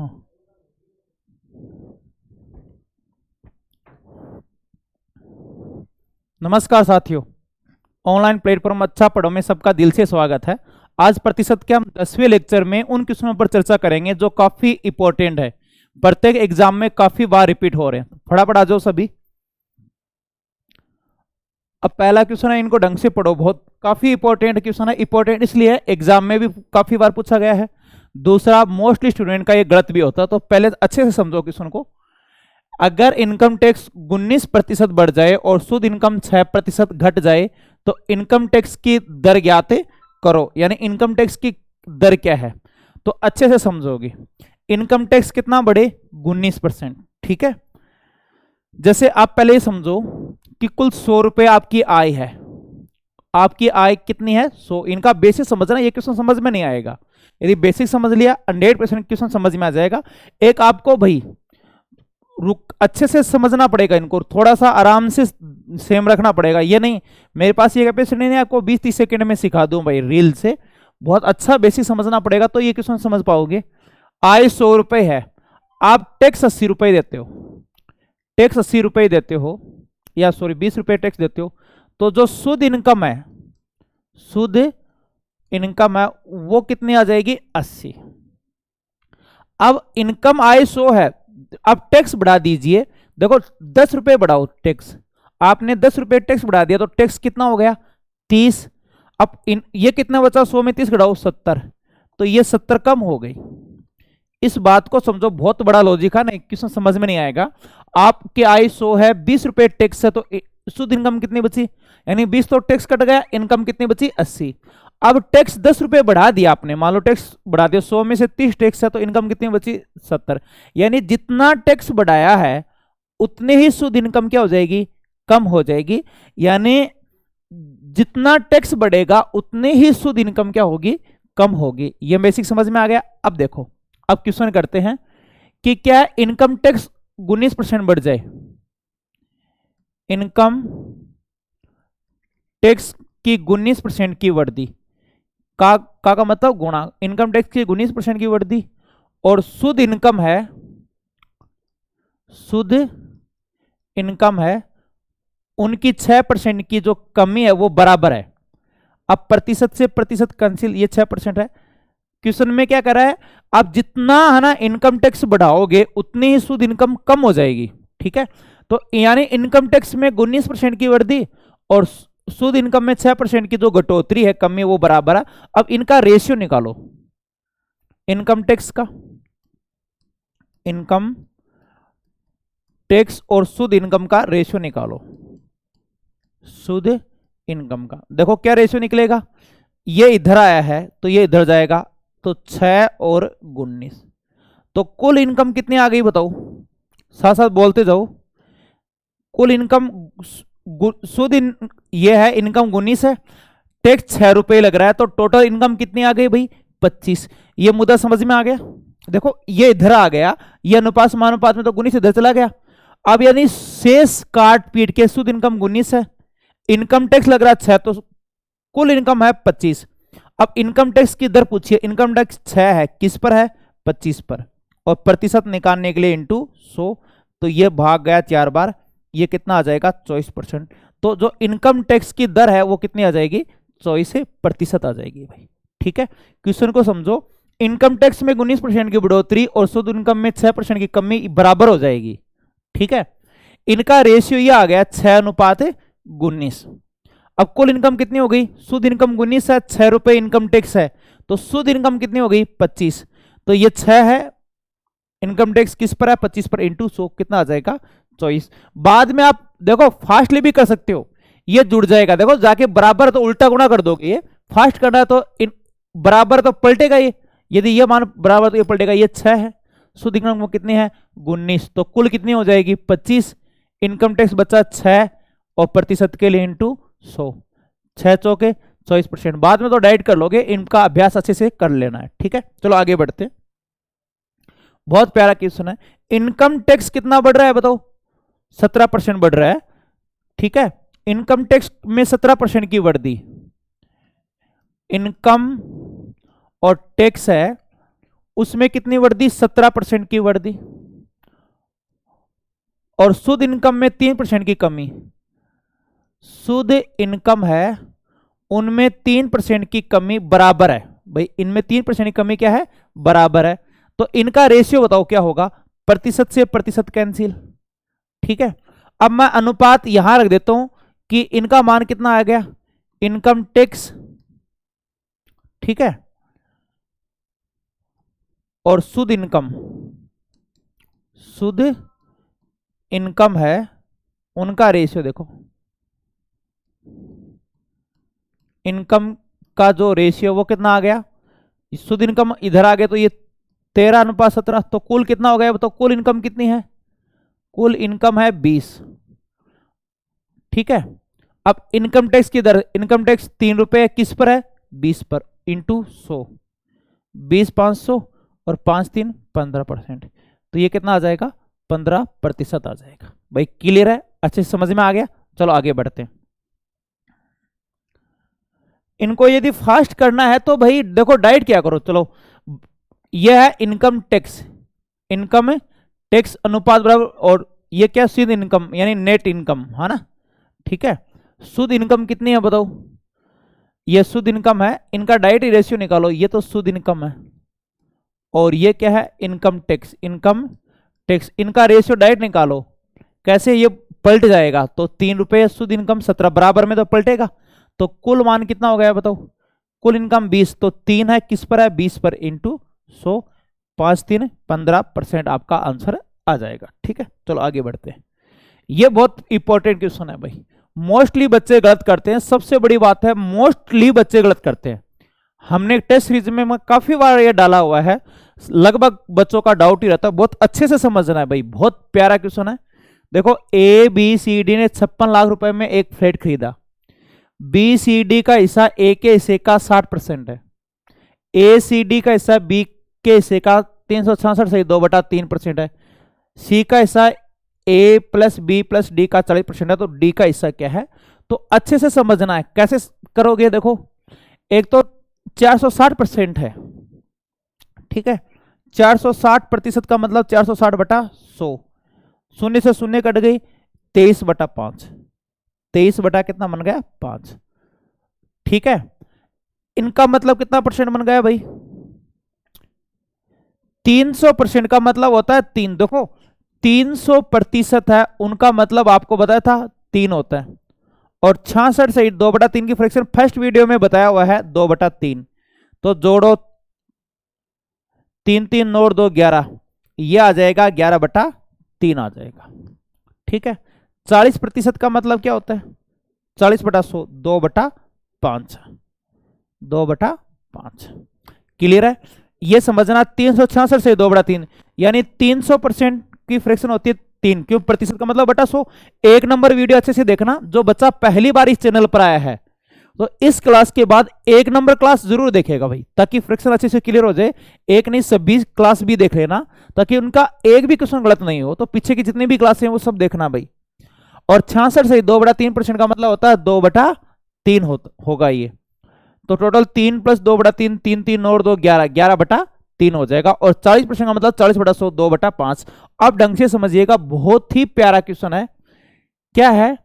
हाँ। नमस्कार साथियों, ऑनलाइन प्लेटफॉर्म अच्छा पढ़ो में सबका दिल से स्वागत है। आज प्रतिशत के हम 10वें लेक्चर में उन क्वेश्चनों पर चर्चा करेंगे जो काफी इंपॉर्टेंट है, प्रत्येक एग्जाम में काफी बार रिपीट हो रहे हैं। फटाफट आ जाओ सभी। अब पहला क्वेश्चन है, इनको ढंग से पढ़ो, बहुत काफी इंपॉर्टेंट क्वेश्चन है। इंपॉर्टेंट इसलिए एग्जाम में भी काफी बार पूछा गया है। दूसरा, मोस्टली स्टूडेंट का ये गलत भी होता है, तो पहले अच्छे से समझो क्वेश्चन को। अगर इनकम टैक्स 19% बढ़ जाए और शुद्ध इनकम 6% घट जाए तो इनकम टैक्स की दर ज्ञात करो। यानी इनकम टैक्स की दर क्या है, तो अच्छे से समझोगे। इनकम टैक्स कितना बढ़े, 19%। ठीक है, जैसे आप पहले ही समझो कि कुल 100 रुपए आपकी आय है। आपकी आय कितनी है, 100। इनका बेसिक समझना, ये क्वेश्चन समझ में नहीं आएगा। यदि बेसिक समझ लिया 100% क्वेश्चन समझ में आ जाएगा। एक आपको भाई रुक अच्छे से समझना पड़ेगा, इनको थोड़ा सा आराम से सेम रखना पड़ेगा। ये नहीं मेरे पास ये कैपेसिटी नहीं है आपको 20-30 सेकंड में सिखा दूं भाई रील से। बहुत अच्छा बेसिक समझना पड़ेगा तो ये क्वेश्चन समझ पाओगे। आय 100 रुपए है, आप टैक्स 80 रुपए देते हो, टैक्स 80 रुपए देते हो, या सॉरी 20 रुपए टैक्स देते हो। तो जो शुद्ध इनकम है, शुद्ध इनकम है वो कितनी आ जाएगी, 80। अब इनकम आय 100 है, अब टैक्स बढ़ा दीजिए। देखो 10 रुपए बढ़ाओ टैक्स, आपने 10 रुपए टैक्स बढ़ा दिया तो टैक्स कितना हो गया, 30। अब ये कितना बचा, 100 में 30 घटाओ 70, तो ये 70 कम हो गई। इस बात को समझो, बहुत बड़ा लॉजिक है ना, क्वेश्चन समझ में नहीं आएगा। आपकी आय 100 है, 20 रुपए टैक्स है, तो शुद्ध इनकम कितनी बची, यानी 20 तो टैक्स कट गया, इनकम कितनी बची, 80। अब टैक्स 10 रुपए बढ़ा दिया आपने, मान लो टैक्स बढ़ा दिया, 100 में से 30 टैक्स है, तो इनकम कितनी बची, 70। यानी जितना टैक्स बढ़ाया है उतने ही शुद्ध इनकम क्या हो जाएगी, कम हो जाएगी। यानी जितना टैक्स बढ़ेगा उतने ही शुद्ध इनकम क्या होगी, कम होगी। ये बेसिक समझ में आ गया। अब देखो, अब क्वेश्चन करते हैं कि क्या इनकम टैक्स 19% बढ़ जाए, इनकम टैक्स की 19% की वृद्धि का मतलब गुणा, इनकम टैक्स की 19% की वृद्धि और शुद्ध इनकम है, शुद्ध इनकम है उनकी 6% की जो कमी है वो बराबर है। अब प्रतिशत से प्रतिशत कैंसिल, ये 6% है। क्वेश्चन में क्या कर रहा है, आप जितना है ना इनकम टैक्स बढ़ाओगे उतनी ही शुद्ध इनकम कम हो जाएगी। ठीक है, तो यानी इनकम टैक्स में 19% की वृद्धि और शुद्ध इनकम में 6% की जो घटोतरी है, कमी, वो बराबर है। अब इनका रेशियो निकालो, इनकम टैक्स का, इनकम टैक्स और शुद्ध इनकम का रेशियो निकालो। शुद्ध इनकम का देखो क्या रेशियो निकलेगा, ये इधर आया है तो ये इधर जाएगा, तो 6 और 19, तो कुल इनकम कितनी आ गई बताओ, साथ साथ बोलते जाओ। कुल इनकम शुद्ध ये है, इनकम 19 है, टैक्स 6 रुपए लग रहा है, तो टोटल इनकम कितनी आ गई भाई, 25। ये मुद्दा समझ में आ गया। देखो ये इधर आ गया, ये अनुपात समानुपात में तो 19 इधर चला गया। अब यानी शेष काट पीट के शुद्ध इनकम 19 है, इनकम टैक्स लग रहा है 6, तो कुल इनकम है 25। अब इनकम टैक्स की दर पूछिए, इनकम टैक्स 6 है, किस पर है, 25 पर, और प्रतिशत निकालने के लिए इंटू 100, तो ये भाग गया 4 बार, ये कितना आ जाएगा, 24%। तो जो इनकम टैक्स की दर है वो कितनी आ जाएगी, 24% आ जाएगी भाई। ठीक है, क्वेश्चन को समझो। इनकम टैक्स में 19% की बढ़ोतरी और शुद्ध इनकम में 6% की कमी बराबर हो जाएगी। ठीक है, इनका रेशियो ये आ गया 6:19। अब कुल इनकम कितनी हो गई, शुद्ध इनकम 19 है, 6 रुपए इनकम टैक्स है, तो शुद्ध इनकम कितनी हो गई, 25। तो ये 6 है, इनकम टैक्स किस पर है, 25 पर, इंटू 100, कितना आ जाएगा, 24। बाद में आप देखो फास्टली भी कर सकते हो, ये जुड़ जाएगा। देखो जाके बराबर तो उल्टा गुणा कर दोगे, ये फास्ट करना है तो बराबर तो पलटेगा ये, यदि ये मान बराबर तो ये पलटेगा। ये 6 है, शुद्ध इनकम कितनी है, 19, तो कुल कितनी हो जाएगी, 25। इनकम टैक्स बचा 6 और प्रतिशत के लिए इंटू 100, 6 चौके 24%। बाद में तो डाइट कर लोगे, इनका अभ्यास अच्छे से कर लेना है। ठीक है, चलो आगे बढ़ते हैं। बहुत प्यारा क्वेश्चन है, इनकम टैक्स कितना बढ़ रहा है बताओ, 17% बढ़ रहा है। ठीक है, इनकम टैक्स में 17% की वृद्धि, इनकम और टैक्स है उसमें कितनी वर्दी, 17% की वर्दी। और शुद्ध इनकम में 3% की कमी। शुद्ध इनकम है उनमें 3% की कमी बराबर है भाई, इनमें 3% की कमी क्या है, बराबर है। तो इनका रेशियो बताओ क्या होगा, प्रतिशत से प्रतिशत कैंसिल। ठीक है, अब मैं अनुपात यहां रख देता हूं कि इनका मान कितना आ गया, इनकम टैक्स, ठीक है, और शुद्ध इनकम, शुद्ध इनकम है उनका रेशियो देखो, इनकम का जो रेशियो वो कितना आ गया, शुद्ध इनकम इधर आ गया तो ये 13:17, तो कुल कितना हो गया, तो कुल इनकम कितनी है, कुल इनकम है 20। ठीक है, अब इनकम टैक्स की दर, इनकम टैक्स 3 रुपए किस पर है, 20 पर, इंटू 100, 20 500 और 5 3 15%, तो ये कितना आ जाएगा, 15% आ जाएगा। भाई क्लियर है, अच्छे से समझ में आ गया। चलो आगे बढ़ते हैं। इनको यदि फास्ट करना है तो भाई देखो डाइट क्या करो, चलो यह है इनकम टैक्स, इनकम टैक्स अनुपात बराबर, और ये क्या, शुद्ध इनकम यानी नेट इनकम, है ना। ठीक है, शुद्ध इनकम कितनी है बताओ, ये शुद्ध इनकम है, इनका डाइट रेशियो निकालो, ये तो शुद्ध इनकम है, और ये क्या है, इनकम टैक्स, इनकम टैक्स, इनका रेशियो डाइट निकालो, कैसे ये पलट जाएगा, तो 3 रुपए शुद्ध इनकम 17 बराबर में तो पलटेगा, तो कुल मान कितना हो गया बताओ, कुल इनकम 20, तो 3 है किस पर है, 20 पर, इंटू 100, 5 3 15% आपका आंसर आ जाएगा। ठीक है, चलो आगे बढ़ते हैं। ये बहुत इंपॉर्टेंट क्वेश्चन है भाई, मोस्टली बच्चे गलत करते हैं, सबसे बड़ी बात है मोस्टली बच्चे गलत करते हैं। हमने टेस्ट सीरीज में काफी बार ये डाला हुआ है, लगभग बच्चों का डाउट ही रहता है, बहुत अच्छे से समझना है भाई, बहुत प्यारा क्वेश्चन है। देखो ABCD ने 56 लाख रुपए में एक फ्लैट खरीदा, BCD का हिस्सा A के हिस्से का 60% है, ACD का हिस्सा B के हिस्से का 366.2/3% है, C का हिस्सा A plus B plus D का 40% है, तो D का हिस्सा क्या है, तो अच्छे से समझना है। कैसे करोगे, देखो एक तो 460% है, ठीक है, 460% का मतलब 460/100, शून्य से शून्य कट गई, 23/5, 23 बटा कितना बन गया, 5। ठीक है, इनका मतलब कितना परसेंट बन गया भाई, 300% का मतलब होता है 3, देखो 300% है, उनका मतलब आपको बताया था 3 होता है, और 66 से 2/3 की फ्रैक्शन फर्स्ट वीडियो में बताया हुआ है 2/3, तो जोड़ो 3 3 और 2 11, ये आ जाएगा 11/3 आ जाएगा। ठीक है, 40% का मतलब क्या होता है, 40/100, 2/5, 2/5। क्लियर है, ये समझना, 366 से 2/3 यानी 300% की फ्रैक्शन होती है 3, क्यों, प्रतिशत का मतलब बटा 100। एक नंबर वीडियो अच्छे से देखना, जो बच्चा पहली बार इस चैनल पर आया है तो इस क्लास के बाद 1 नंबर क्लास जरूर देखेगा भाई, ताकि फ्रैक्शन अच्छे से क्लियर हो जाए। एक नहीं, सभी क्लास भी देख लेना, ताकि उनका एक भी क्वेश्चन गलत नहीं हो, तो पीछे की जितनी भी क्लासें हैं वो सब देखना भाई। और 66 से 2/3% का मतलब होता है 2/3 होगा ये, तो टोटल 3 + 2/3, 3 3 और 2 11, 11/3 हो जाएगा। और 40% का मतलब 40/100, 2/5। अब ढंग से समझिएगा, बहुत ही प्यारा क्वेश्चन है। क्या है,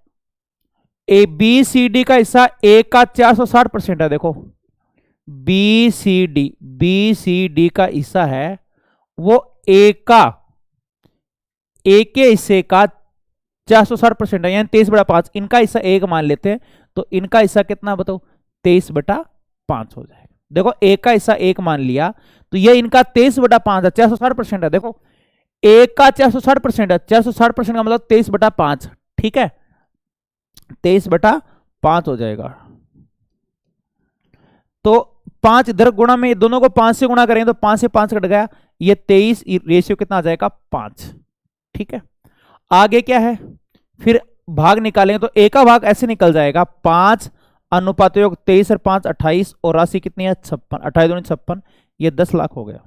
ABCD का हिस्सा A का 460% है, देखो BCD का हिस्सा है वो A के हिस्से का 460% है, यानी 23/5, इनका हिस्सा 1 मान लेते हैं, तो इनका हिस्सा कितना बताओ, 23/5 हो जाएगा। देखो A का हिस्सा 1 मान लिया, तो ये इनका 23/5 है, 460% है, देखो A का 460% है, 460% का मतलब 23/5, ठीक है, 23/5 हो जाएगा। तो 5 इधर गुणा में, दोनों को 5 से गुणा करेंगे तो 5 से 5 कट गया, ये 23, रेशियो कितना आ जाएगा, 5। ठीक है, आगे क्या है, फिर भाग निकालेंगे तो A का भाग ऐसे निकल जाएगा, 5 अनुपात योग 23 और 5 28, और राशि कितनी है, 56, 28 दूनी 56, ये 10 लाख हो गया।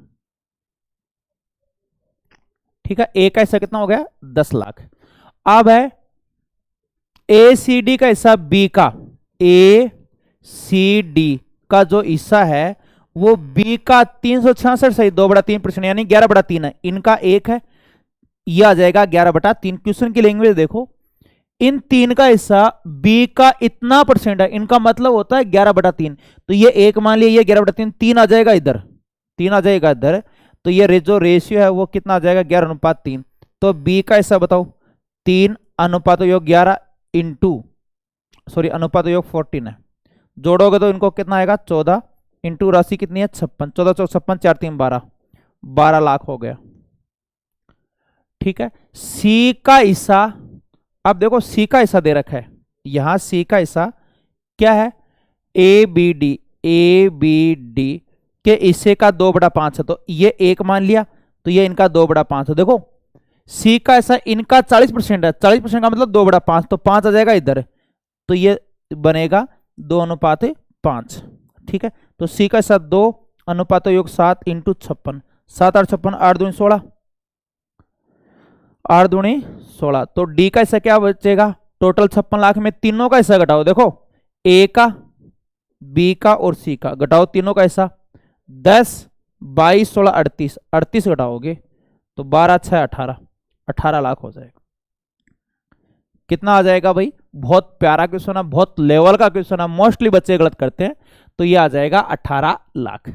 ठीक है, A का हिस्सा कितना हो गया, 10 लाख। अब है ACD का हिस्सा B का, ACD का जो हिस्सा है वो बी का 366 सही 2/3% यानी 11/3 है, इनका 1 है, ये आ जाएगा 11/3। क्वेश्चन की लैंग्वेज देखो, इन 3 का हिस्सा बी का इतना परसेंट है, इनका मतलब होता है 11/3। तो ये 1 मान लिया, ये 11/3, 3 आ जाएगा इधर, 3 आ जाएगा इधर। तो ये जो रेशियो है वो कितना आ जाएगा 11:3। तो बी का हिस्सा बताओ 3 अनुपात योग 11 इंटू सॉरी अनुपात योग 14 है, जोड़ोगे तो इनको कितना आएगा 14 इंटू राशि कितनी है 56, 14 चौक 56 4 3 12, 12 लाख हो गया। ठीक है, सी का हिस्सा, अब देखो सी का हिस्सा दे रखा है, यहां सी का हिस्सा क्या है ए बी डी के हिस्से का 2/5 है, तो ये 1 मान लिया, तो ये इनका 2/5 है। देखो सी का हिस्सा इनका 40% है, 40% का मतलब 2/5, तो 5 आ जाएगा इधर, तो ये बनेगा 2:5। ठीक है, तो सी का हिस्सा 2 अनुपात योग 7 इंटू 56, 7 8 56, 8 दूनी 16, 8 दूनी 16। तो डी का हिस्सा क्या बचेगा, टोटल 56 लाख में तीनों का हिस्सा घटाओ, देखो ए का बी का और सी का, घटाओ तीनों का हिस्सा, 10 22 16 38, 38 घटाओगे तो 12 6 18, 18 लाख हो जाएगा। कितना आ जाएगा भाई, बहुत प्यारा क्वेश्चन है, बहुत लेवल का क्वेश्चन है, मोस्टली बच्चे गलत करते हैं। तो ये आ जाएगा 18 लाख।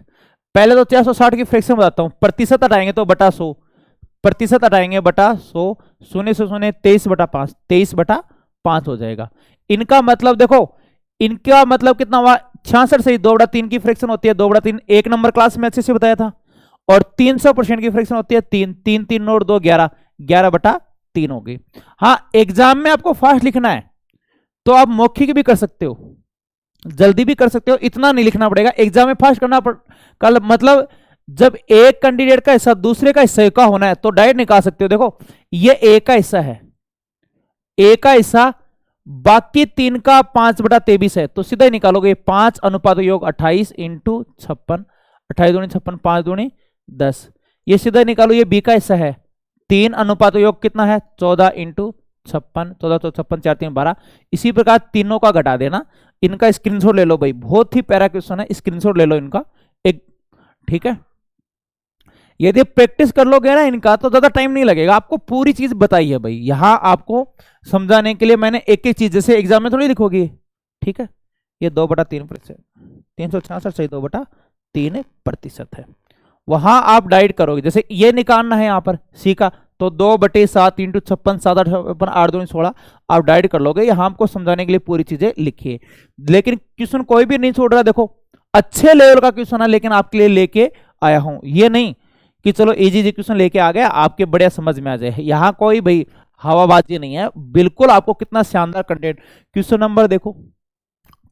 पहले तो 460 की फ्रैक्शन बताता हूं, प्रतिशत हटाएंगे तो बटा 100, प्रतिशत हटाएंगे बटा 100, 0 से 0 23/5, 23/5 हो जाएगा। इनका मतलब देखो, इनका मतलब कितना हुआ 66 से 2/3 की फ्रैक्शन होती है, 2/3 एक नंबर क्लास में अच्छे से बताया था, और 300% की फ्रैक्शन होती है 3, 3 3 नोट 2 11, 11/3 होगी। हाँ एग्जाम में आपको फास्ट लिखना है तो आप मौखिक भी कर सकते हो, जल्दी भी कर सकते हो, इतना नहीं लिखना पड़ेगा। एग्जाम में फास्ट करना कल मतलब जब एक कैंडिडेट का हिस्सा दूसरे का हिस्से का होना है तो डायरेक्ट निकाल सकते हो। देखो ये ए का हिस्सा है, ए का हिस्सा बाकी 3 का 5/23 है, तो सीधा ही निकालोगे 5 अनुपात योग 28 इंटू 56, 28 दूनी 56, 5 दूनी 10, ये सीधा ही निकालो। ये बी का हिस्सा है, 3 अनुपात योग कितना है 14 इंटू 56, 14 तो 56 4 3 12। इसी प्रकार तीनों का घटा देना। इनका स्क्रीनशॉट ले लो भाई, बहुत ही प्यारा क्वेश्चन है, स्क्रीनशॉट ले लो इनका एक। ठीक है, यदि प्रैक्टिस कर लोगे ना इनका तो ज्यादा टाइम नहीं लगेगा। आपको पूरी चीज बताई है भाई, यहां आपको समझाने के लिए मैंने एक एक चीज, जैसे एग्जाम में थोड़ी लिखोगी। ठीक है, ये 2/3%, 366 सही 2/3% है। वहां आप डाइट करोगे, जैसे ये निकालना है यहां पर सी का, तो 2/7 इंटू 56 7 8 8 2 16 आप डाइट कर लोगे। यहां आपको समझाने के लिए पूरी चीजें लिखी है, लेकिन क्वेश्चन कोई भी नहीं छोड़ रहा। देखो अच्छे लेवल का क्वेश्चन है, लेकिन आपके लिए लेके आया हूं, ये नहीं कि चलो इजी क्वेश्चन लेके आ गया आपके बढ़िया समझ में आ जाए। यहां कोई भाई हवाबाजी नहीं है, बिल्कुल आपको कितना शानदार कंटेंट। क्वेश्चन नंबर देखो,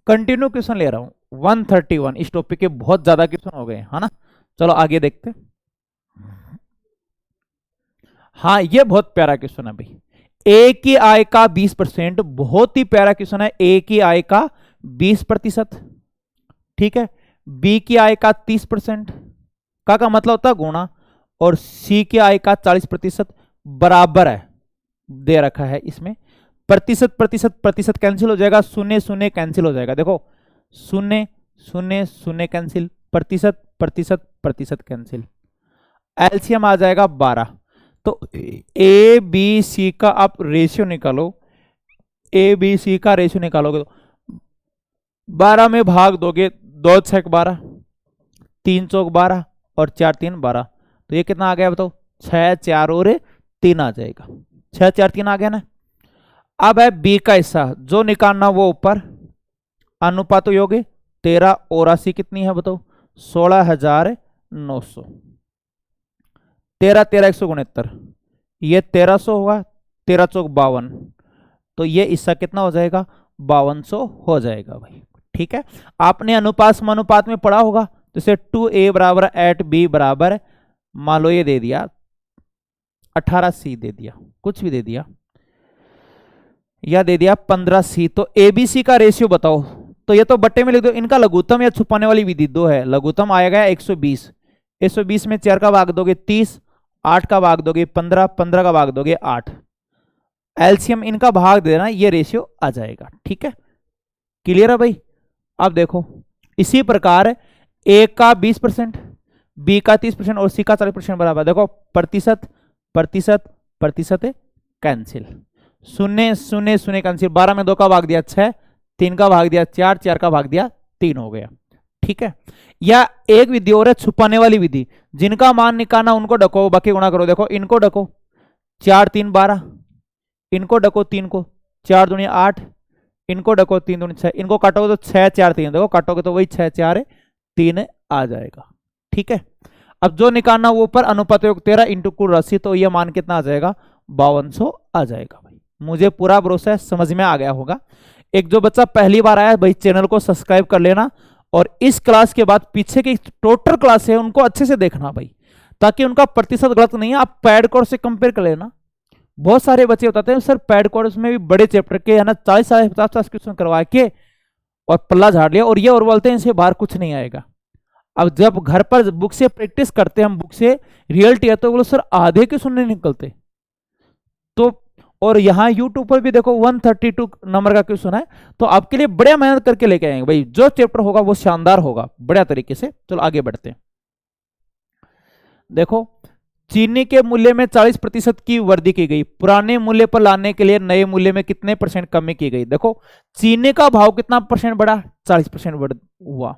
कंटिन्यू क्वेश्चन ले रहा हूं 131, इस टॉपिक के बहुत ज्यादा क्वेश्चन हो गए है ना। चलो आगे देखते। हाँ ये बहुत प्यारा क्वेश्चन है भाई, ए की आय का 20%, बहुत ही प्यारा क्वेश्चन है। ए की आय का 20%, ठीक है, बी की आय का 30% का मतलब होता है गुणा, और सी की आय का 40% बराबर है दे रखा है। इसमें प्रतिशत प्रतिशत प्रतिशत कैंसिल हो जाएगा, 0 0 कैंसिल हो जाएगा। देखो 0 0 0 कैंसिल, प्रतिशत प्रतिशत प्रतिशत कैंसिल, एलसीएम आ जाएगा 12। तो ए बी सी का आप रेशियो निकालो, ए बी सी का रेशियो निकालोगे तो 12 में भाग दोगे, 2 6 12, 3 चौक 12 और 4 3 12, तो ये कितना आ गया बताओ 6 4 और 3 आ जाएगा, 6 4 3 आ गया ना। अब है बी का हिस्सा, जो निकालना वो ऊपर, अनुपात योग 13 और 80 कितनी है बताओ 16,900, 13 13 169, ये 1300 होगा, 13 चौक 52, तो ये हिस्सा कितना हो जाएगा 5200 हो जाएगा भाई। ठीक है, आपने अनुपात समानुपात में पढ़ा होगा, जैसे 2a बराबर 8b बराबर, मान लो ये दे दिया 18c दे दिया, कुछ भी दे दिया, या दे दिया 15c, तो abc का रेशियो बताओ। तो ये तो बट्टे में लिख दो, इनका लघुत्तम या छुपाने वाली विधि दो है। लघुत्तम आएगा 120, 120 में 4 का भाग दोगे 30, 8 का भाग दोगे 15, 15 का भाग दोगे 8, एलसीएम इनका भाग देना, ये रेशियो आ जाएगा। ठीक है, क्लियर है भाई। अब देखो इसी प्रकार ए का 20%, बी का 30% और सी का 40% बराबर। देखो प्रतिशत प्रतिशत प्रतिशत कैंसिल, शून्य शून्य शून्य कैंसिल, 12 में 2 का भाग दिया 6, 3 का भाग दिया 4, 4 का भाग दिया 3 हो गया। ठीक है, या एक विधि और है छुपाने वाली विधि, जिनका मान निकालना उनको ढको बाकी गुणा करो। देखो इनको ढको 4 3 12, इनको ढको 3 को 4 दूनी 8, इनको ढको 3 दूनी 6, इनको काटोगे तो 6 4 3, देखो काटोगे तो वही 6 4 3 आ जाएगा। ठीक है, अब जो निकालना वो ऊपर अनुपात 13 इंटू कुल राशि, तो ये मान कितना आ जाएगा 5200 आ जाएगा। भाई मुझे पूरा भरोसा है समझ में आ गया होगा। एक जो बच्चा पहली बार आया भाई चैनल को सब्सक्राइब कर लेना, और इस क्लास के बाद पीछे की टोटल क्लास है उनको अच्छे से देखना भाई, ताकि उनका प्रतिशत गलत नहीं है। आप पैड कोर्स से कंपेयर कर लेना। बहुत सारे बच्चे बताते हैं सर पैड कोर्स में भी बड़े चैप्टर के है ना 40 50 क्वेश्चन करवा के और पल्ला झाड़ लिया, और ये और बोलते हैं इनसे बाहर कुछ नहीं आएगा। अब जब घर पर बुक से प्रैक्टिस करते हैं हम, बुक से रियलिटी है, तो बोलो सर आधे क्वेश्चन नहीं निकलते। तो और यहाँ यूट्यूब पर भी देखो 132 नंबर का क्वेश्चन है, तो आपके लिए बढ़िया मेहनत करके लेके आएंगे भाई। जो चैप्टर होगा वो शानदार होगा बढ़िया तरीके से। चलो आगे बढ़ते हैं। देखो चीनी के मूल्य में 40% की वृद्धि की गई, पुराने मूल्य पर लाने के लिए नए मूल्य में कितने % कमी की गई। देखो चीनी का भाव कितना % बढ़ा, 40% हुआ।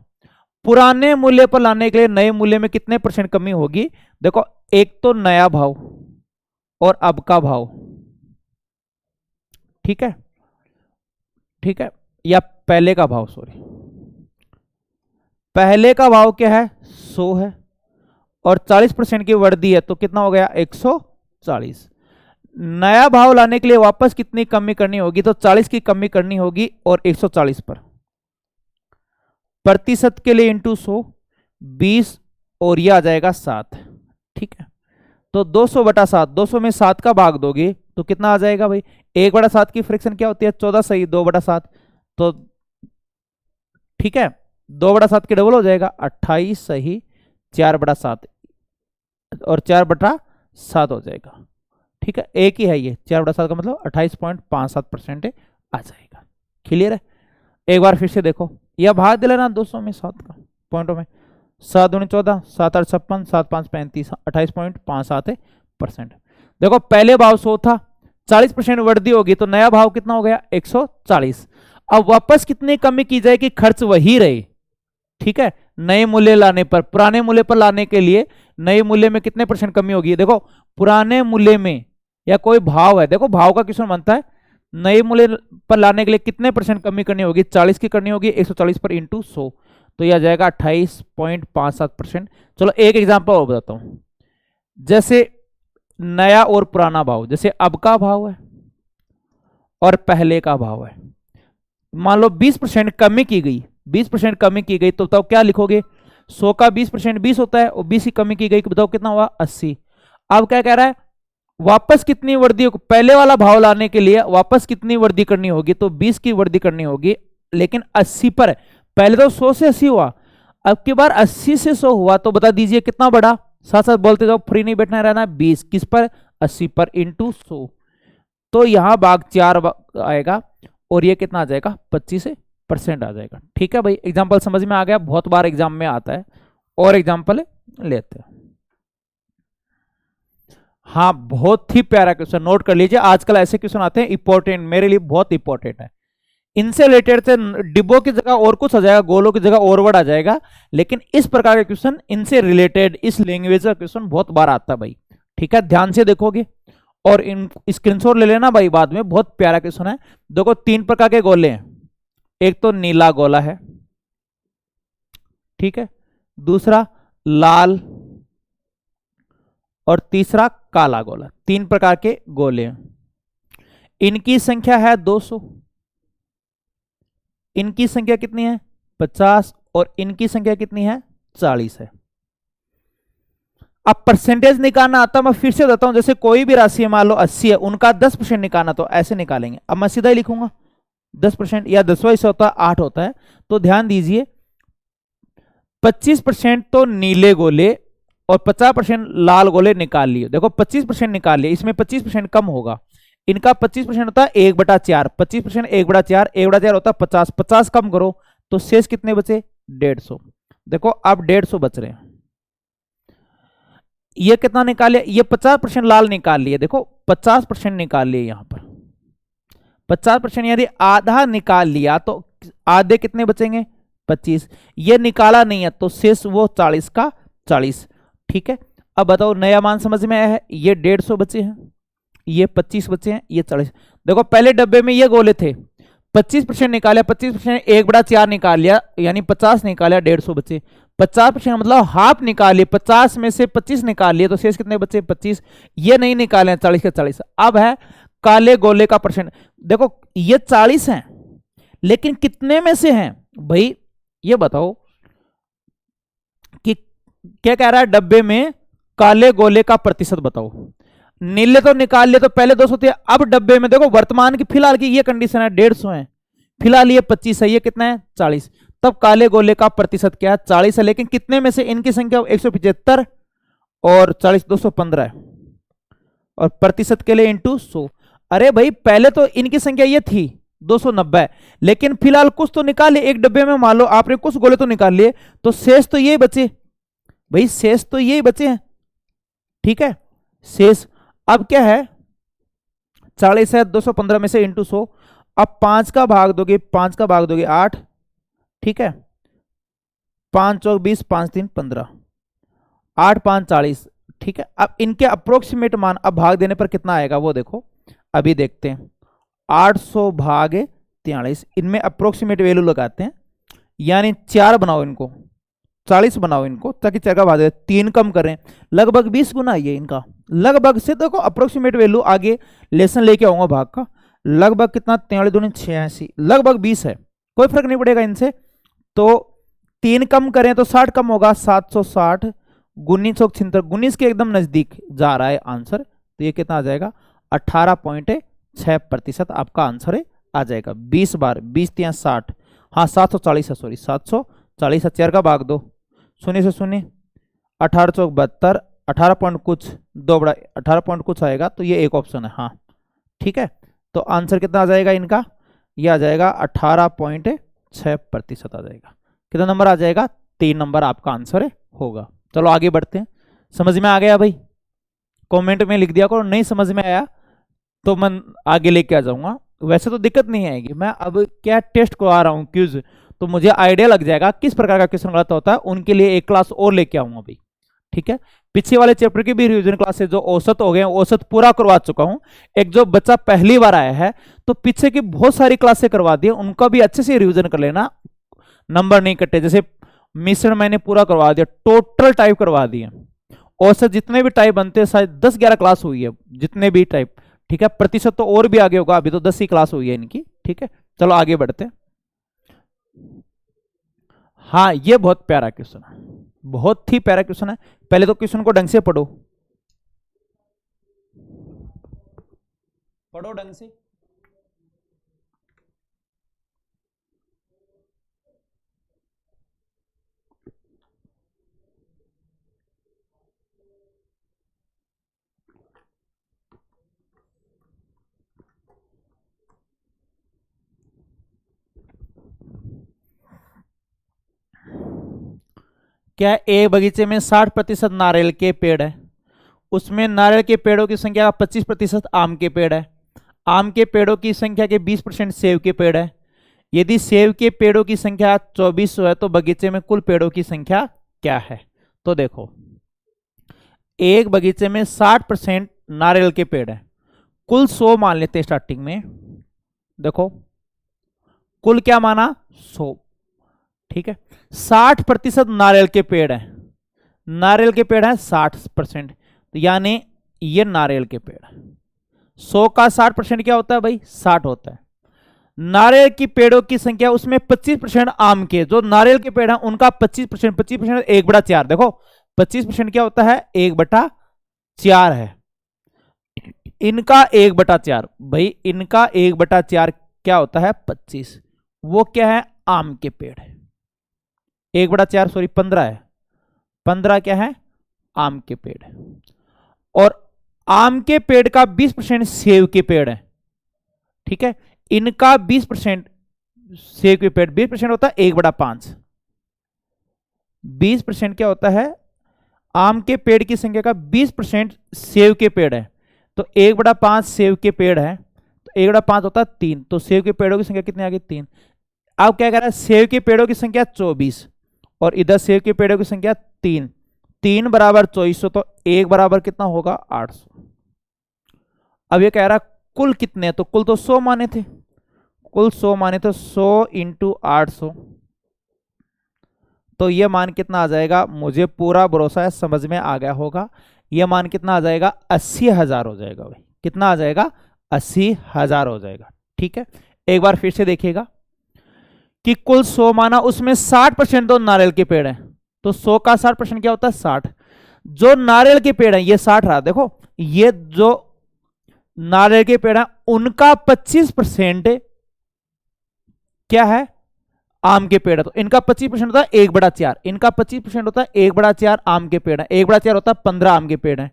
पुराने मूल्य पर लाने के लिए नए मूल्य में कितने % कमी होगी। देखो एक तो नया भाव और अब का भाव, ठीक है, ठीक है, या पहले का भाव, सॉरी पहले का भाव क्या है 100 है, और 40% की वृद्धि है तो कितना हो गया 140। नया भाव लाने के लिए वापस कितनी कमी करनी होगी, तो 40 की कमी करनी होगी और 140 पर। प्रतिशत के लिए इंटू 100 20, और यह आ जाएगा 7। ठीक है, तो 200 बटा 7, 200 में 7 का भाग दोगे तो कितना आ जाएगा भाई, 1 बटा 7 की फ्रैक्शन क्या होती है 14 सही 2 बटा 7, तो ठीक है 2 बटा 7 के डबल हो जाएगा 28 सही 4 बटा 7, और 4 बटा 7 हो जाएगा। ठीक है, एक ही है ये 4 बटा 7 का मतलब 28.57% आ जाएगा। क्लियर है। एक बार फिर से देखो, यह भाग दे लेना 200 में 7 का पॉइंटों में, 7 दूनी 14, 7 8 56, 7 5 35, 28.57%। देखो पहले भाव 100 था, 40% वृद्धि होगी तो नया भाव कितना हो गया 140। अब वापस कितनी कमी की जाए कि खर्च वही रहे। ठीक है, नए मूल्य लाने पर, पुराने मूल्य पर लाने के लिए नए मूल्य में कितने % कमी होगी। देखो पुराने मूल्य में या कोई भाव है, देखो भाव का क्वेश्चन बनता है, नए मूल्य पर लाने के लिए कितने % कमी करनी होगी, 40 की करनी होगी 140 पर इंटू 100, तो यह आ जाएगा 28.57%। चलो एक एग्जांपल और बताता हूं, जैसे नया और पुराना भाव, जैसे अब का भाव है और पहले का भाव है, मान लो 20% कमी की गई, 20% कमी की गई तो बताओ क्या लिखोगे, 100 का 20% 20 होता है, और 20 की कमी की गई बताओ कितना हुआ 80। अब क्या कह रहा है वापस कितनी वृद्धि, पहले वाला भाव लाने के लिए वापस कितनी वृद्धि करनी होगी, तो 20 की वृद्धि करनी होगी, लेकिन 80 पर। पहले तो 100 से 80 हुआ, अब की बार 80 से 100 हुआ, तो बता दीजिए कितना बढ़ा, साथ साथ बोलते जाओ, फ्री नहीं बैठना रहना। 20 किस पर 80 पर इंटू 100, तो यहां भाग 4 आएगा, और ये कितना आ जाएगा 25% आ जाएगा। ठीक है भाई, एग्जाम्पल समझ में आ गया, बहुत बार एग्जाम में आता है। और एग्जाम्पल लेते हैं। हाँ बहुत ही प्यारा क्वेश्चन, नोट कर लीजिए, आजकल ऐसे क्वेश्चन आते हैं इंपॉर्टेंट, मेरे लिए बहुत इंपॉर्टेंट है। इनसे रिलेटेड से डिब्बों की जगह और कुछ आ जाएगा, गोलों की जगह और वर्ड आ जाएगा, लेकिन इस प्रकार के क्वेश्चन इनसे रिलेटेड, इस लैंग्वेज का क्वेश्चन बहुत बार आता है भाई। ठीक है, ध्यान से देखोगे और इन स्क्रीनशॉट ले लेना भाई बाद में, बहुत प्यारा क्वेश्चन है। देखो 3 प्रकार के गोले हैं, एक तो नीला गोला है, ठीक है, दूसरा लाल, और तीसरा काला गोला। 3 प्रकार के गोले हैं, इनकी संख्या है 200, इनकी संख्या कितनी है 50, और इनकी संख्या कितनी है 40 है। अब परसेंटेज निकालना आता, मैं फिर से बताता हूं, जैसे कोई भी राशि है मान लो 80 है, उनका 10% निकालना, तो ऐसे निकालेंगे। अब मैं सीधा ही लिखूंगा 10%, या 10वां हिस्सा होता है 8 होता है, तो ध्यान दीजिए 25% तो नीले गोले और 50% लाल गोले निकाल लिए। देखो 25% निकाल लिए, इसमें 25% कम होगा, इनका 25% होता है 1/4, 25% 1/4, 1/4 होता है 50, 50 कम करो तो शेष कितने बचे 150, देखो अब 150 बच रहे हैं। ये कितना निकाले, ये 50% लाल निकाल लिए, देखो 50% निकाल लिए, यहां पर 50% यदि आधा निकाल लिया तो आधे कितने बचेंगे, 25। ये निकाला नहीं है तो शेष वो 40 का 40। ठीक है, अब बताओ नया मान समझ में आया है। ये 150 बचे हैं, ये 25 बचे हैं, ये 40। देखो पहले डब्बे में ये गोले थे, 25% निकाला, 25% 1/4 निकाल लिया, यानी 50 निकाला, 150 बचे। 50% मतलब हाफ निकालिए, 50 में से 25 निकाल लिए तो शेष कितने बचे, 25। ये नहीं निकाले, 40 के 40। अब है काले गोले का परसेंट। देखो ये 40 है, लेकिन कितने में से हैं भाई, ये बताओ कि क्या कह रहा है डब्बे में काले गोले का प्रतिशत बताओ। नीले तो निकाल लिए, तो पहले 200 थे, अब डब्बे में देखो वर्तमान की फिलहाल की ये कंडीशन है, 150 है, फिलहाल ये 25 है, ये कितना है 40। तब काले गोले का प्रतिशत क्या है, 40 है, लेकिन कितने में से, इनकी संख्या 175 और 40 215 है, और प्रतिशत के लिए इंटू 100। अरे भाई पहले तो इनकी संख्या ये थी 290, लेकिन फिलहाल कुछ तो निकाले एक डब्बे में, मान लो आपने कुछ गोले तो निकाल लिए, तो शेष तो ये बचे भाई, शेष तो ये बचे हैं। ठीक है, शेष अब क्या है, 40 है, 215 में से इंटू 100। अब 5 का भाग दोगे, 5 का भाग दोगे 8, ठीक है, 5 चौक 20, 5 3 15, 8 5 40। ठीक है, अब इनके अप्रोक्सीमेट मान अब भाग देने पर कितना आएगा वो देखो, अभी देखते हैं। 800 भाग 43, इनमें अप्रोक्सीमेट वैल्यू लगाते हैं, यानी 4 बनाओ इनको, 40 बनाओ इनको, ताकि 4 का भाग दे, 3 कम करें, लगभग 20 गुना ये इनका, लगभग से देखो अप्रोक्सीमेट वैल्यू आगे लेसन लेके आऊंगा भाग का, लगभग कितना, 43 दूनी 86, लगभग 20 है, कोई फर्क नहीं पड़ेगा इनसे। तो 3 कम करें तो 60 कम होगा, 760, 1976, 19 के एकदम नजदीक जा रहा है आंसर, तो ये कितना आ जाएगा, 18.6% आपका आंसर है, आ जाएगा। 20 बार 20 3 60, हाँ 740 है, सॉरी 740 है, 4 का भाग दो, शून्य से शून्य, 18 चौक 72, 18 पॉइंट कुछ 2 बड़ा 18 पॉइंट कुछ आएगा, तो ये एक ऑप्शन है, हाँ ठीक है। तो आंसर कितना आ जाएगा इनका, ये आ जाएगा 18.6% आ जाएगा। कितना नंबर आ जाएगा, 3 नंबर आपका आंसर होगा। चलो आगे बढ़ते हैं, समझ में आ गया भाई, कमेंट में लिख दिया करो, नहीं समझ में आया तो मैं आगे लेके आ जाऊंगा, वैसे तो दिक्कत नहीं आएगी। मैं अब क्या टेस्ट करवा रहा हूँ क्विज, तो मुझे आइडिया लग जाएगा किस प्रकार का क्वेश्चन गलत होता है, उनके लिए एक क्लास और लेके आऊंगा भाई। ठीक है, पीछे वाले चैप्टर की भी रिवीजन क्लासेस जो औसत हो गए, औसत पूरा करवा चुका हूं। एक जो बच्चा पहली बार आया है तो पीछे की बहुत सारी क्लासें करवा दी, उनका भी अच्छे से रिवीजन कर लेना, नंबर नहीं कटे। जैसे मिश्रण मैंने पूरा करवा दिया, टोटल टाइप करवा दिए, औसत जितने भी टाइप बनते हैं, शायद 10-11 क्लास हुई है जितने भी टाइप। ठीक है, प्रतिशत तो और भी आगे होगा, अभी तो 10 ही क्लास हुई है इनकी। ठीक है, चलो आगे बढ़ते हैं। हाँ ये बहुत प्यारा क्वेश्चन है, बहुत ही प्यारा क्वेश्चन है। पहले तो क्वेश्चन को ढंग से पढ़ो, पढ़ो ढंग से। क्या एक बगीचे में 60% नारियल के पेड़ है, उसमें नारियल के पेड़ों की संख्या 25% आम के पेड़ है, आम के पेड़ों की संख्या के 20% सेब के पेड़ है। यदि सेब के पेड़ों की संख्या 2400 है तो बगीचे में कुल पेड़ों की संख्या क्या है। तो देखो एक बगीचे में 60% नारियल के पेड़ है, कुल 100 मान लेते हैं स्टार्टिंग में। देखो कुल क्या माना, 100। ठीक है, 60% नारियल के पेड़ है, नारियल के पेड़ है 60%, तो यानी ये नारियल के पेड़ है। 100 का 60% क्या होता है भाई, 60 होता है। नारियल की पेड़ों की संख्या, उसमें 25% आम के, जो नारियल के पेड़ हैं उनका 25%, 25% 1/4। देखो 25% क्या होता है, 1/4 है, इनका 1/4 भाई, इनका 1/4 क्या होता है, 25। वो क्या है, आम के पेड़ है। 1/4 सॉरी 15 है, 15 क्या है, आम के पेड़ है। और आम के पेड़ का 20% सेब के पेड़ है। ठीक है, इनका 20% सेब के पेड़, 20% होता है 1/5। 20% क्या होता है, आम के पेड़ की संख्या का 20% सेब के पेड़ है। तो 1/5 सेब के पेड़ है, तो 1/5 होता है 3। तो सेब के पेड़ों की संख्या कितनी आ गई, 3। अब क्या कह रहा है, सेब के पेड़ों की संख्या 24 और इधर सेब के पेड़ों की संख्या 3, 3 बराबर 2400, तो 1 बराबर कितना होगा, 800। अब ये कह रहा है कुल कितने, तो कुल तो 100 माने थे, कुल 100 माने तो 100 इंटू 800, तो ये मान कितना आ जाएगा, मुझे पूरा भरोसा है समझ में आ गया होगा। ये मान कितना आ जाएगा, 80,000 हो जाएगा भाई। कितना आ जाएगा, 80,000 हो जाएगा। ठीक है, एक बार फिर से देखिएगा कि कुल 100 माना, उसमें 60% तो नारियल के पेड़ हैं, तो 100 का 60% क्या होता है, 60। जो नारियल के पेड़ हैं ये 60 रहा, देखो ये जो नारियल के पेड़ हैं उनका 25% क्या है, आम के पेड़ है, तो इनका 25% होता है 1/4, इनका 25% होता है 1/4 आम के पेड़ है, 1/4 होता है 15 आम के पेड़ है।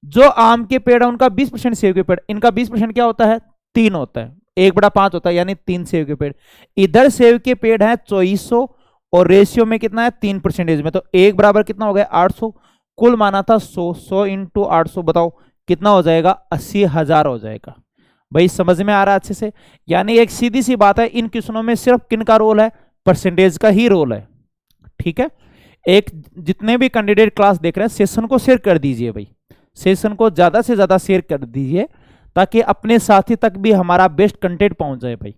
जो आम के पेड़ है उनका 20% सेब के पेड़, इनका 20% क्या होता है, 3 होता है, 1/5 होता है, यानी 3 सेब के पेड़। इधर सेब के पेड़ है 2400 और रेशियो में कितना है, 3% में, तो 1 बराबर कितना हो गया, 800। कुल माना था 100, 100 इंटू 800, बताओ कितना हो जाएगा, 80,000 हो जाएगा। भाई समझ में आ रहा है अच्छे से। यानी एक सीधी सी बात है, इन क्वेश्चनों में सिर्फ किन का रोल है, परसेंटेज का ही रोल है। ठीक है, एक जितने भी कैंडिडेट क्लास देख रहे हैं सेशन को शेयर कर दीजिए भाई, सेशन को ज्यादा से ज्यादा शेयर कर दीजिए ताकि अपने साथी तक भी हमारा बेस्ट कंटेंट पहुंच जाए भाई।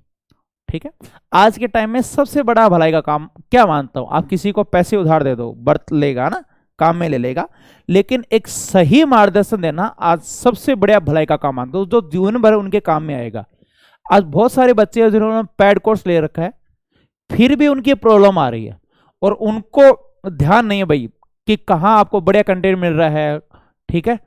ठीक है, आज के टाइम में सबसे बड़ा भलाई का काम क्या मानता हूं, आप किसी को पैसे उधार दे दो, बरत लेगा ना, काम में ले लेगा, लेकिन एक सही मार्गदर्शन देना आज सबसे बड़ा भलाई का काम मानता हूं, जो जीवन भर उनके काम में आएगा। आज बहुत सारे बच्चे जिन्होंने पैड कोर्स ले रखा है फिर भी उनकी प्रॉब्लम आ रही है और उनको ध्यान नहीं है भाई कि कहाँ आपको बढ़िया कंटेंट मिल रहा है। ठीक है,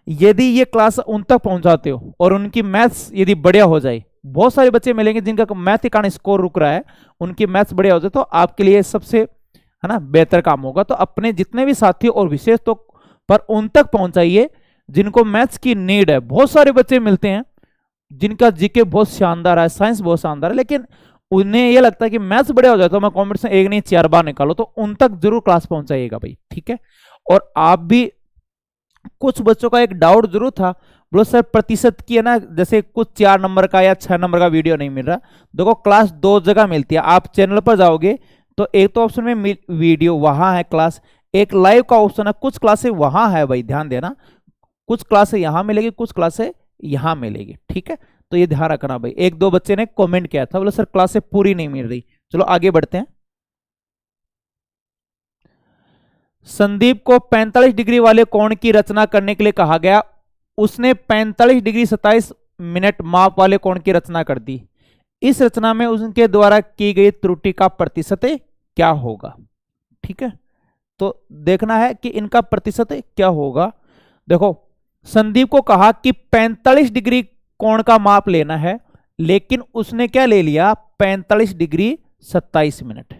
यदि ये क्लास उन तक पहुंचाते हो और उनकी मैथ्स यदि बढ़िया हो जाए, बहुत सारे बच्चे मिलेंगे जिनका मैथ के कारण स्कोर रुक रहा है, उनकी मैथ्स बढ़िया हो जाए तो आपके लिए सबसे है ना बेहतर काम होगा। तो अपने जितने भी साथी और विशेष तो पर उन तक पहुंचाइए जिनको मैथ्स की नीड है। बहुत सारे बच्चे मिलते हैं जिनका जीके बहुत शानदार है, साइंस बहुत शानदार है, लेकिन उन्हें यह लगता है कि मैथ्स बढ़िया हो जाए तो मैं कॉम्पिटिशन एक नहीं 4 बार निकालो, तो उन तक जरूर क्लास पहुंचाइएगा भाई। ठीक है, और आप भी, कुछ बच्चों का एक डाउट जरूर था, बोलो सर प्रतिशत की है ना, जैसे कुछ 4 नंबर का या 6 नंबर का वीडियो नहीं मिल रहा। देखो क्लास 2 जगह मिलती है, आप चैनल पर जाओगे तो एक तो ऑप्शन में वीडियो वहां है क्लास, एक लाइव का ऑप्शन है, कुछ क्लासें वहां है भाई, ध्यान देना, कुछ क्लासें यहां मिलेगी, कुछ क्लासें यहां मिलेगी। ठीक है, तो ये ध्यान रखना भाई। 1-2 बच्चे ने कमेंट किया था, बोले सर क्लासें पूरी नहीं मिल रही। चलो आगे बढ़ते हैं। संदीप को 45 डिग्री वाले कोण की रचना करने के लिए कहा गया, उसने 45 डिग्री 27 मिनट माप वाले कोण की रचना कर दी। इस रचना में उनके द्वारा की गई त्रुटि का प्रतिशत क्या होगा। ठीक है, तो देखना है कि इनका प्रतिशत क्या होगा। देखो संदीप को कहा कि 45 डिग्री कोण का माप लेना है, लेकिन उसने क्या ले लिया, 45 डिग्री 27 मिनट।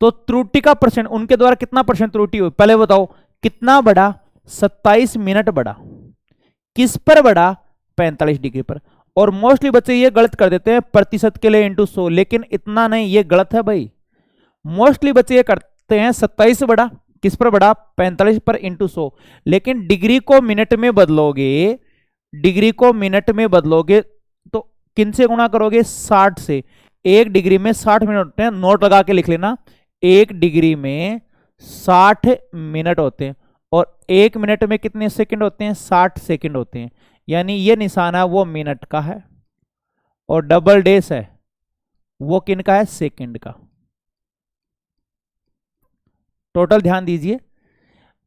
तो त्रुटि का परसेंट, उनके द्वारा कितना परसेंट त्रुटि हुई, पहले बताओ कितना बढ़ा, 27 मिनट बढ़ा, किस पर बढ़ा, 45 डिग्री पर। और मोस्टली बच्चे ये गलत कर देते हैं प्रतिशत के लिए इंटू 100, लेकिन इतना नहीं, ये गलत है भाई। मोस्टली बच्चे ये करते हैं 27 बढ़ा, किस पर बढ़ा, 45 पर इंटू 100, लेकिन डिग्री को मिनट में बदलोगे, डिग्री को मिनट में बदलोगे तो किन से गुणा करोगे, 60 से। 1 डिग्री में 60 मिनट होते हैं, नोट लगा के लिख लेना, 1 डिग्री में 60 मिनट होते हैं, और 1 मिनट में कितने सेकंड होते हैं, 60 सेकंड होते हैं। यानी ये निशाना वो मिनट का है और डबल डेस है वो किन का है, सेकंड का। टोटल ध्यान दीजिए,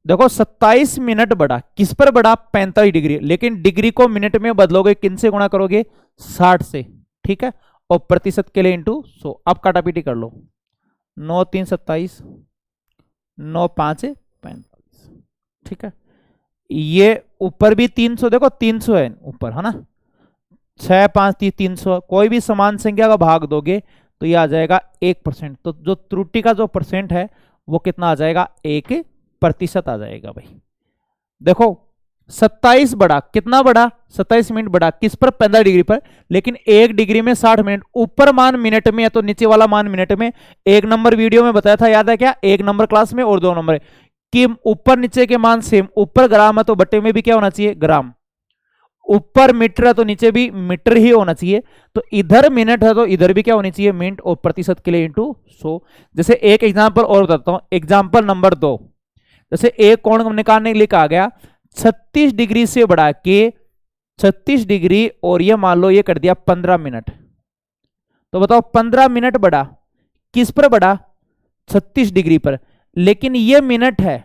देखो 27 मिनट बढ़ा, किस पर बढ़ा, 45 डिग्री, लेकिन डिग्री को मिनट में बदलोगे, किन से गुणा करोगे, 60 से। ठीक है, और प्रतिशत के लिए इंटू 100। अब काटापीटी कर लो, 9 3 27, 9 5 45। ठीक है, ये ऊपर भी 300, देखो 300 है ऊपर, है ना, 6 5 30 300, कोई भी समान संख्या का भाग दोगे तो ये आ जाएगा 1%। तो जो त्रुटि का जो परसेंट है वो कितना आ जाएगा, 1% आ जाएगा भाई। देखो 27 बढ़ा, कितना बढ़ा, 27 मिनट बढ़ा, किस पर, 15 डिग्री पर। लेकिन 1 डिग्री में 60 मिनट, ऊपर मान मिनट में है तो नीचे वाला मान मिनट में। 1 नंबर वीडियो में बताया था, याद है क्या, 1 नंबर क्लास में और 2 नंबर कि ऊपर नीचे के मान सेम, ऊपर ग्राम है तो बट्टे में भी क्या होना चाहिए, ग्राम। ऊपर मीटर है तो नीचे भी मीटर ही होना चाहिए। तो इधर मिनट है तो इधर भी क्या होनी चाहिए, मिनट, और प्रतिशत के लिए इंटू 100। जैसे एक एग्जांपल और बताता हूं, एग्जांपल नंबर 2। जैसे एक कोण निकालने के लिए कहा गया 36 डिग्री से बढ़ा के 36 डिग्री, और ये मान लो ये कर दिया 15 मिनट। तो बताओ 15 मिनट बढ़ा, किस पर बढ़ा, 36 डिग्री पर। लेकिन ये मिनट है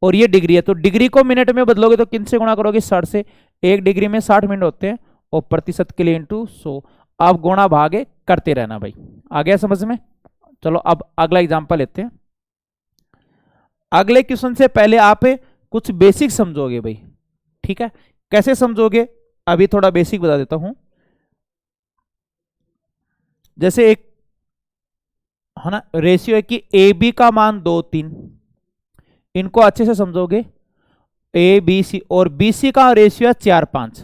और ये डिग्री है, तो डिग्री को मिनट में बदलोगे तो किन से गुणा करोगे, 60 से। 1 डिग्री में 60 मिनट होते हैं, और प्रतिशत के लिए इंटू 100। आप गुणा भागे करते रहना भाई। आ गया समझ में। चलो अब अगला एग्जांपल लेते हैं। अगले क्वेश्चन से पहले आप कुछ बेसिक समझोगे भाई, ठीक है। कैसे समझोगे, अभी थोड़ा बेसिक बता देता हूं। जैसे एक है ना रेशियो है कि ए बी का मान 2 3, इनको अच्छे से समझोगे। ए बी सी, और बी सी का रेशियो है 4 5।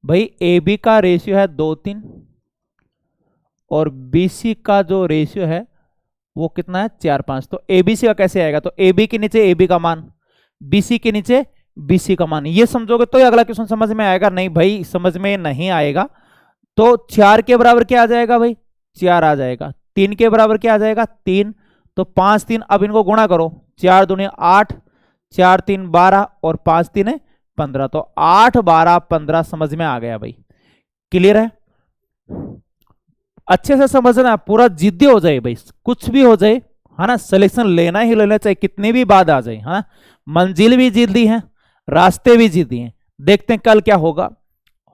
भाई ए बी का रेशियो है 2 3, और बी सी का जो रेशियो है वो कितना है, 4 5। तो ए बी सी का कैसे आएगा, तो ए बी के नीचे ए बी का मान, बी सी के नीचे बी सी का मान। ये समझोगे तो अगला क्वेश्चन समझ में आएगा, नहीं भाई समझ में नहीं आएगा। तो 4 के बराबर क्या आ जाएगा भाई, 4 आ जाएगा। 3 के बराबर क्या आ जाएगा, 3। तो 5 3, अब इनको गुणा करो, 4 दूनी 8, 4 3 12, और 5 3 15। तो 8 12 15 समझ में आ गया भाई। क्लियर है, अच्छे से समझना, पूरा जिद्दी हो जाए भाई, कुछ भी हो जाए है ना, सिलेक्शन लेना ही लेना चाहिए, कितनी भी बात आ जाए, है ना। मंजिल भी जिद्दी है, रास्ते भी जिद्दी हैं, देखते हैं कल क्या होगा।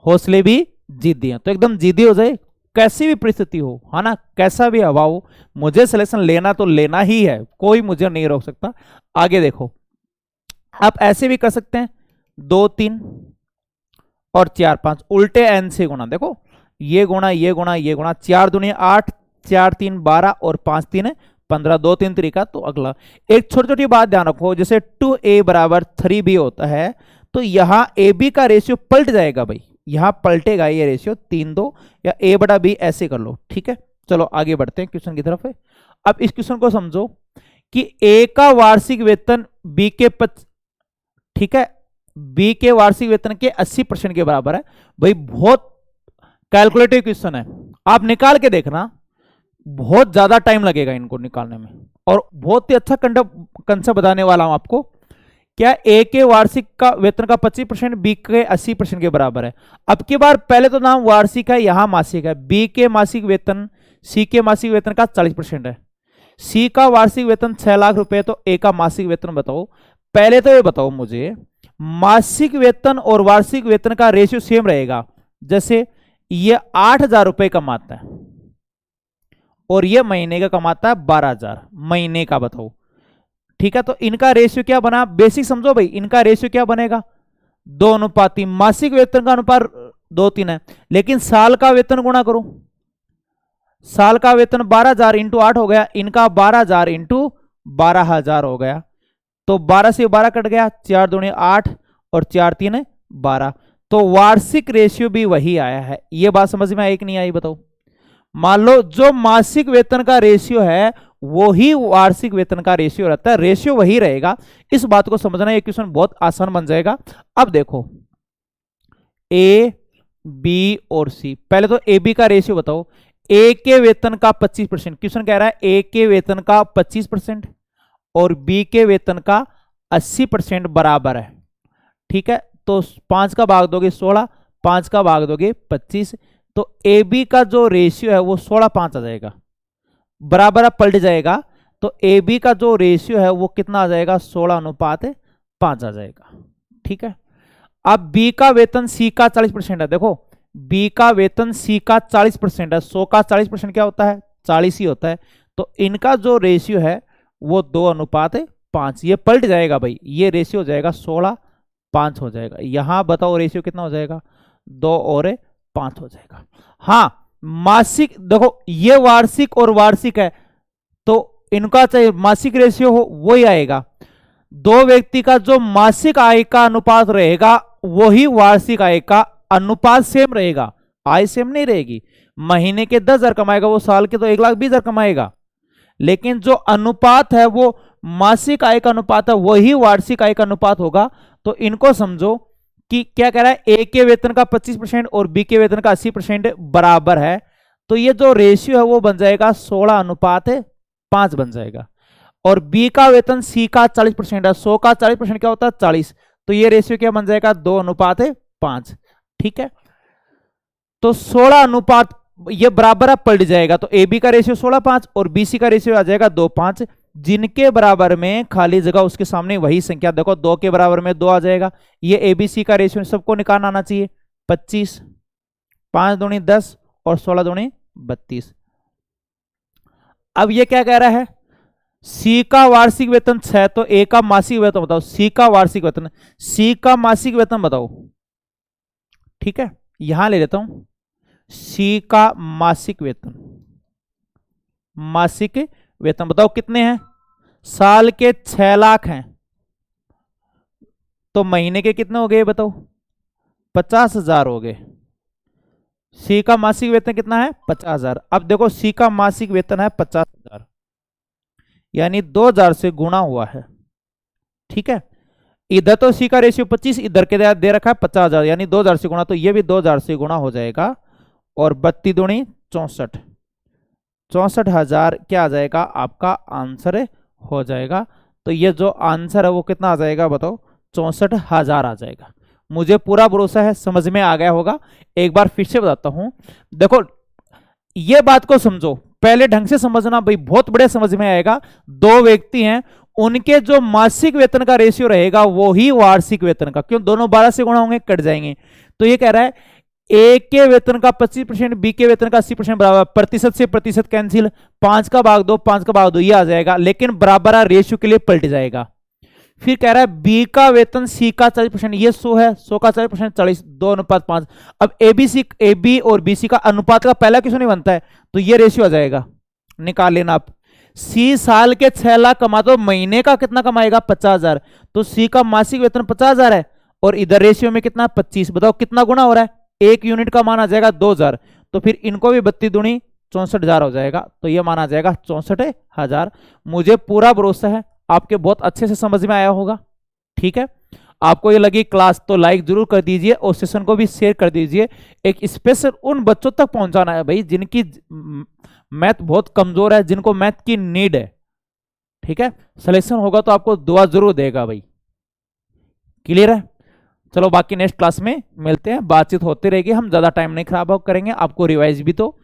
हौसले भी जिद्दी हैं, तो एकदम जिद्दी हो जाए, कैसी भी परिस्थिति हो, है ना, कैसा भी हवा हो, मुझे सिलेक्शन लेना तो लेना ही है, कोई मुझे नहीं रोक सकता। आगे देखो, आप ऐसे भी कर सकते हैं, 2 3 और 4 5 उल्टे एन से गुणा। देखो ये गुणा ये गुणा ये गुणा, 4 दूनी 8, 4 3 12, और 5 3 15, 2 3 तरीका। तो अगला एक छोटी छोटी बात ध्यान रखो, जैसे 2a बराबर 3b होता है, तो यहां ए बी का रेशियो पलट जाएगा भाई, यहां पलटेगा ये रेशियो, 3 2 या a बटा b ऐसे कर लो, ठीक है। चलो आगे बढ़ते हैं क्वेश्चन की तरफ। अब इस क्वेश्चन को समझो कि a का वार्षिक वेतन b के ठीक है, b के वार्षिक वेतन के 80% के बराबर है। भाई बहुत कैलकुलेटिव क्वेश्चन है, आप निकाल के देखना, बहुत ज्यादा टाइम लगेगा इनको निकालने में, और बहुत ही अच्छा कंसेप्ट बताने वाला हूं आपको। क्या ए के वार्षिक का वेतन का 25% बी के 80% के बराबर है। अब की बार पहले तो नाम वार्षिक है, यहां मासिक है। बी के मासिक वेतन सी के मासिक वेतन का 40% है। सी का वार्षिक वेतन 6 लाख रुपए, तो ए का मासिक वेतन बताओ। पहले तो ये बताओ मुझे, मासिक वेतन और वार्षिक वेतन का रेशियो सेम रहेगा। जैसे ये 8,000 रुपए कमाता है और ये महीने का कमाता है 12,000 महीने का, बताओ, ठीक है। तो इनका रेशियो क्या बना, बेसिक समझो भाई, इनका रेशियो क्या बनेगा, 2 अनुपात 3। मासिक वेतन का अनुपात 2 3 है, लेकिन साल का वेतन गुणा करो, साल का वेतन 12,000 इंटू 8 हो गया, इनका 12,000 इंटू 12,000 हो गया। तो 12 से 12 कट गया, 4 दूनी 8 और 4 3 12। तो वार्षिक रेशियो भी वही आया है। ये बात समझ में आई कि नहीं आई, बताओ। मान लो जो मासिक वेतन का रेशियो है वो ही वार्षिक वेतन का रेशियो रहता है, रेशियो वही रहेगा। इस बात को समझना, ये क्वेश्चन बहुत आसान बन जाएगा। अब देखो ए बी और सी, पहले तो ए बी का रेशियो बताओ। ए के वेतन का 25%, क्वेश्चन कह रहा है ए के वेतन का 25% और बी के वेतन का 80% बराबर है, ठीक है। तो 5 का भाग दोगे 16, 5 का भाग दोगे 25, तो ए बी का जो रेशियो है वो 16 5 आ जाएगा, बराबर अब पलट जाएगा। तो ए बी का जो रेशियो है वो कितना आ जाएगा, 16 अनुपात 5 आ जाएगा, ठीक है। अब बी का वेतन सी का 40% है। देखो बी का वेतन सी का 40% है, 100 का 40% क्या होता है, 40 ही होता है। तो इनका जो रेशियो है वो 2 अनुपात 5, ये पलट जाएगा भाई, ये रेशियो हो जाएगा 16 5 हो जाएगा। यहां बताओ रेशियो कितना हो जाएगा, 2 और 5 हो जाएगा। हाँ मासिक, देखो ये वार्षिक और वार्षिक है, तो इनका चाहे मासिक रेशियो हो वही आएगा। दो व्यक्ति का जो मासिक आय का अनुपात रहेगा वही वार्षिक आय का अनुपात सेम रहेगा, आय सेम नहीं रहेगी। महीने के 10,000 कमाएगा वो साल के तो 1,20,000 कमाएगा, लेकिन जो अनुपात है वो मासिक आय का अनुपात है, वही वार्षिक आय का अनुपात होगा। तो इनको समझो कि क्या कह रहा है, ए के वेतन का 25% और बी के वेतन का 80% बराबर है। तो ये जो रेशियो है वो बन जाएगा 16:5 बन जाएगा। और बी का वेतन सी का 40% है, 100 का 40% क्या होता है 40, तो ये रेशियो क्या बन जाएगा 2:5। ठीक है, तो 16 ये बराबर अब पलट जाएगा। तो ए बी का रेशियो 16:5 और बी सी का रेशियो आ जाएगा 2:5, जिनके बराबर में खाली जगह उसके सामने वही संख्या, देखो 2 के बराबर में 2 आ जाएगा। ये ए बी सी का रेशियो सबको निकालना आना चाहिए, 25, 5 दूनी 10 और 16 दूनी 32। अब ये क्या कह रहा है, सी का वार्षिक वेतन 6, तो ए का मासिक वेतन बताओ, सी का वार्षिक वेतन, सी का मासिक वेतन बताओ। ठीक है, यहां ले लेता हूं सी का मासिक वेतन, मासिक वेतन बताओ कितने हैं, साल के 6 लाख हैं, तो महीने के कितने हो गए बताओ, 50,000 हो गए। सी का मासिक वेतन कितना है 50,000। अब देखो सी का मासिक वेतन है 50,000, यानी 2,000 से गुणा हुआ है। ठीक है, इधर तो सी का रेशियो 25, इधर के दे रखा है 50,000, यानी 2,000 से गुणा, तो ये भी 2,000 से गुणा हो जाएगा। और 32 दूनी 64, 64,000 क्या आ जाएगा आपका आंसर हो जाएगा। तो ये जो आंसर है वो कितना आ जाएगा बताओ, 64,000 आ जाएगा। मुझे पूरा भरोसा है समझ में आ गया होगा। एक बार फिर से बताता हूं, देखो ये बात को समझो, पहले ढंग से समझना भाई, बहुत बड़े समझ में आएगा। दो व्यक्ति हैं, उनके जो मासिक वेतन का रेशियो रहेगा वो ही वार्षिक वेतन का, क्यों दोनों 12 से गुणा होंगे, कट जाएंगे। तो ये कह रहा है ए के वेतन का 25%, बी के वेतन का 80% बराबर, प्रतिशत से प्रतिशत कैंसिल, 5 का भाग 2, 5 का भाग 2 ये आ जाएगा, लेकिन बराबर रेशियो के लिए पलट जाएगा। फिर कह रहा है बी का वेतन सी का 40%, ये 100 है, 100 का 40% 40, 2:5। अब ए बी और बी सी का अनुपात का पहला क्वेश्चन नहीं बनता है, तो ये रेशियो आ जाएगा, निकाल लेना आप। सी साल के 6 लाख कमा, तो महीने का कितना कमाएगा 50,000, तो सी का मासिक वेतन 50,000 है, और इधर रेशियो में कितना 25, बताओ कितना गुना हो रहा है, एक यूनिट का मान आ जाएगा 2,000, तो फिर इनको भी 32 दूनी 64,000 हो जाएगा, तो ये मान आ जाएगा 64,000। मुझे पूरा भरोसा है आपके बहुत अच्छे से समझ में आया होगा। ठीक है, आपको ये लगी क्लास तो लाइक जरूर कर दीजिए और सेशन को भी शेयर कर दीजिए। एक स्पेशल उन बच्चों तक पहुंचाना है भाई जिनकी मैथ बहुत कमजोर है, जिनको मैथ की नीड है। ठीक है, सिलेक्शन होगा तो आपको दुआ जरूर देगा भाई। क्लियर है, चलो बाकी नेक्स्ट क्लास में मिलते हैं, बातचीत होती रहेगी, हम ज्यादा टाइम नहीं खराब करेंगे, आपको रिवाइज भी तो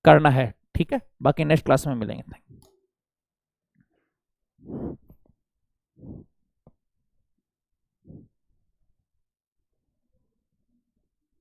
करना है। ठीक है, बाकी नेक्स्ट क्लास में मिलेंगे। Thank you.